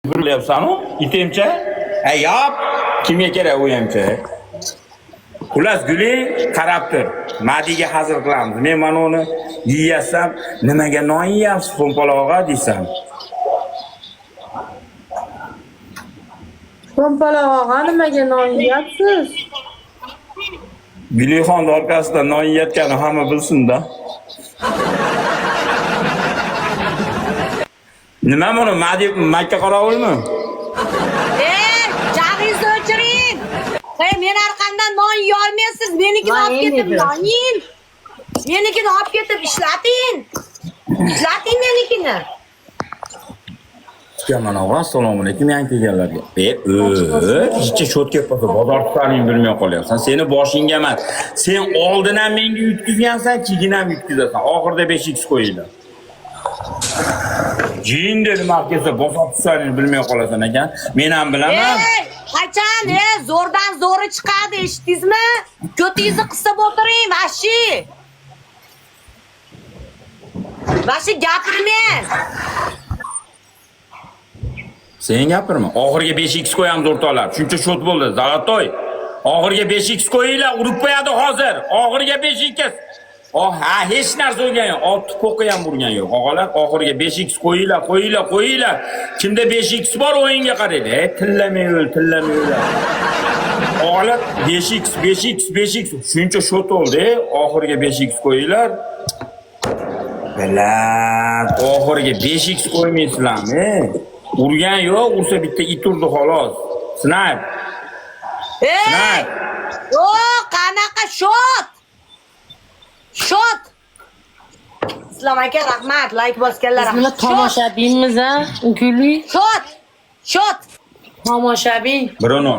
Yapsan o, itemçe. Yap. Kimga kerak u hamcha? Xullas guling qarabdir. Madiga hazır qilamiz. Men mana uni yeyasam, nimaga non yeyapsiz po'mpalog'a desam. Po'mpalog'a nimaga non yeyapsiz? Gulixon orqasida non yeyotgani hamma bilsin-da. Nima buni? Makka qorovulmi? Jag'ingizni o'chiring. Men orqamdan non yeyolmaysiz. Menikini olib ketib non yeng. Menikini olib ketib ishlating. Ishlating menikini. Mana assalomu alaykum yangi kelganlarga. Hech shotga bo'lsa bozor tutganingni bilmay qolyapsan. Seni boshingga emas. Sen oldin ham menga yutkizgansan, keyin ham yutkizasan. Oxirida 5x qo'yinglar. Jin dedim markazda bozor tutganingni bilmay qolasan ekan. Men ham bilaman. Qachon zo'rdan zo'ri chiqadi, eshitdingizmi? Ko'tingizni qisib o'tiring, vashi. Vashi gapirmang. Sen gapirma. Oxirga 5x qo'yamiz o'rtoqlar. Shuncha shot bo'ldi. Zalotoy. Oxirga 5x qo'yinglar, urib qo'yadi hozir. Oxirga 5x. Hech narsa o'lgan yo'q. Olti po'qi ham urgan yo'q. Og'alar, oxirga 5x qo'yinglar. Kimda 5x bor o'yinga qaraydi. Tillamay o'l. Og'alar 5x. Shuncha shot oldi. Oxirga 5x qo'yinglar. Bilan, oxirga 5x qo'ymaysizlarmi? Urgan yo'q, ursa bitta it urdi xolos. Snipe. Yo'q, qanaqa shot? Islom aka rahmat, like bosganlar rahmat. Bizning tomoshabinmiz a, Guli. Shot. Tomoshabin. Bruno.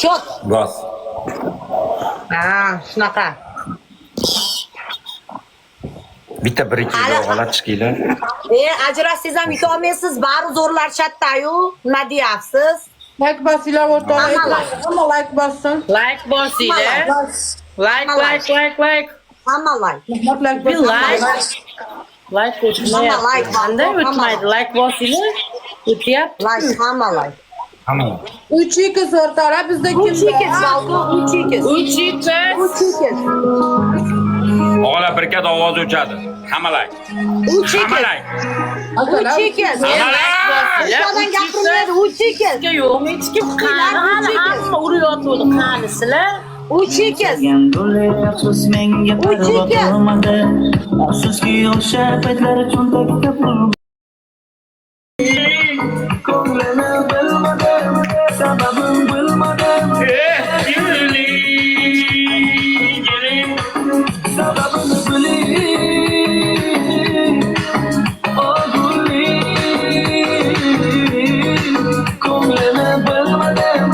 Shot. Bas. Shunaqa. Bitta 1-2 g'alat chiqinglar. Ajrasangiz ham yuta olmaysiz, bari zo'rlashatdi-yu. Nima deyapsiz? Like bosinglar o'rtoqlar. Hamma like bossin. Like bosinglar. Like. Hamma like. Bir like o'tmayapti. Qanday o'tmaydi? Like bosinglar. O'tyapti. Like, hamma like. Hamma. 3x o'rtoqlar bizda kim? 3x valko, 3x. Og'alar bir kat ovoz o'chadi. Hamma like. 3x. Hamma like. 3x. Ulardan gapirmaydi, 3x. Yo'q, hech kim qani, hamma urayotdi qani sizlar. 3x. Afsuski o'sha paytlar cho'ntakda pul ko'nglini bilmadim, sababim bilmadim. Sababini biling, Guli. Ko'nglini bilmadim,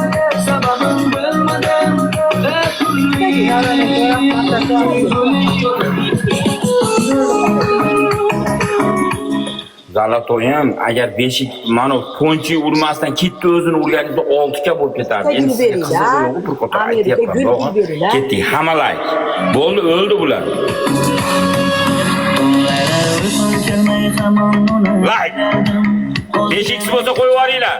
sababim bilmadim. Zalatoyim agar 5 mana ponchi urmasdan ketdi o'zini urganingizda 6 ga bo'lib ketardi. Endi sizga qiziq yo'q, bir qator aytyapman. Ketdik, hamma like. Bo'ldi, o'ldi bular. Like. 5x bo'lsa qo'yib yuboringlar.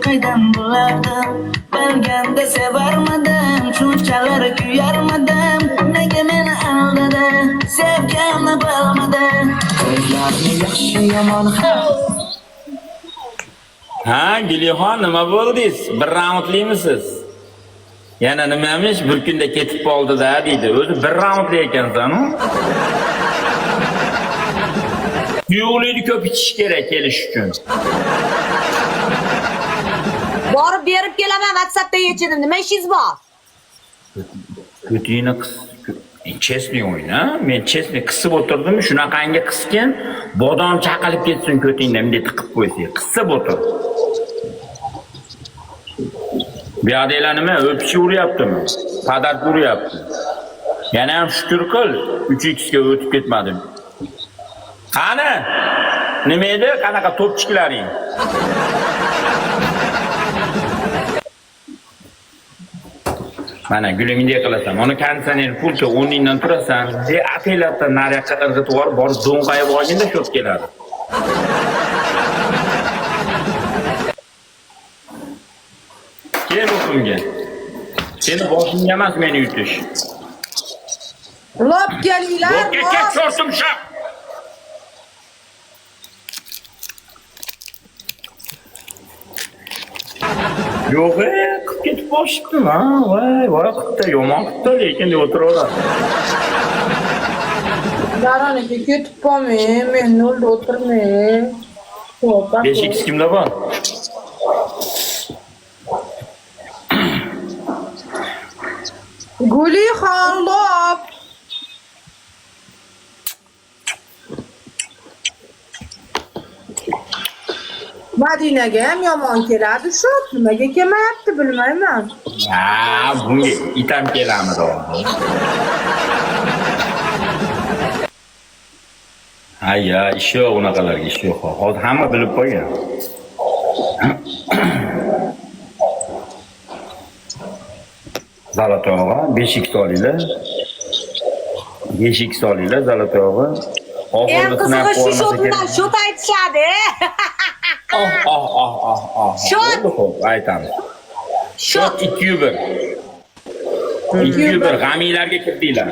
Qaydan bo'lardim? Bilganda sevarmadim, shunchalar kuyarmadim. Nega meni aldadi? Sevganni bilmadi. Ko'zlarni yaxshi yomon Gulixon, nima bo'ldingiz? Bir raundlimisiz? Yana nimamish? Bir kunda ketib qoldi-da deydi. O'zi bir raundli ekansan-ku. Yo'qlikni ko'p ichish kerak kelish uchun. Borib berib kelaman, WhatsAppda yechidim. Nima ishingiz bor? Ko'tingni chestni o'yna. Men chestni qisib o'tirdim, shunaqangi qiskin, bodom chaqilib ketsin ko'tingda, bunday tiqib qo'ysiz. Qisib o'tir. Bu yoqdagilar nima? O'pishi uryaptimi? Padarka uryapti. Yana ham shukr qil, 3x ga o'tib ketmadim. Qani? Nima edi? Qanaqa to'pchiklaring? Mana gulingdek qilasan. Mana konditsioner pulka o'rningdan turasan. Aqiylatdan nariyoqqa irg'itib yuborib, borib do'ng'ayib olganda shot keladi. bunga. Seni boshingga emas meni yutish. Lop kelinglar. Yo'q, ket shortum shaq. Yo'q, qilib ketib boshibdim ha. Voy, qipta yomon qipta lekin deb o'tiraveradi. Daroniga ketib qolmang, men yo'lda o'tirmang. Xo'p, 5x kimda bor? Gulixon lop. Madinaga ham yomon keladi shu. Nimaga kelmayapti bilmayman. Ha, bunga itam kelamiz hozir. Hayya, ish yo'q unaqalarga, ish yo'q. Hozir hamma bilib qo'ygan. Zalatoyga 5x olinglar. 5x olinglar Zalatoyga. Eng qizig'i shu shotdan shot aytishadi. Shot. Xo'p, aytamiz. Shot 201. 201 g'amiylarga kirdinglar.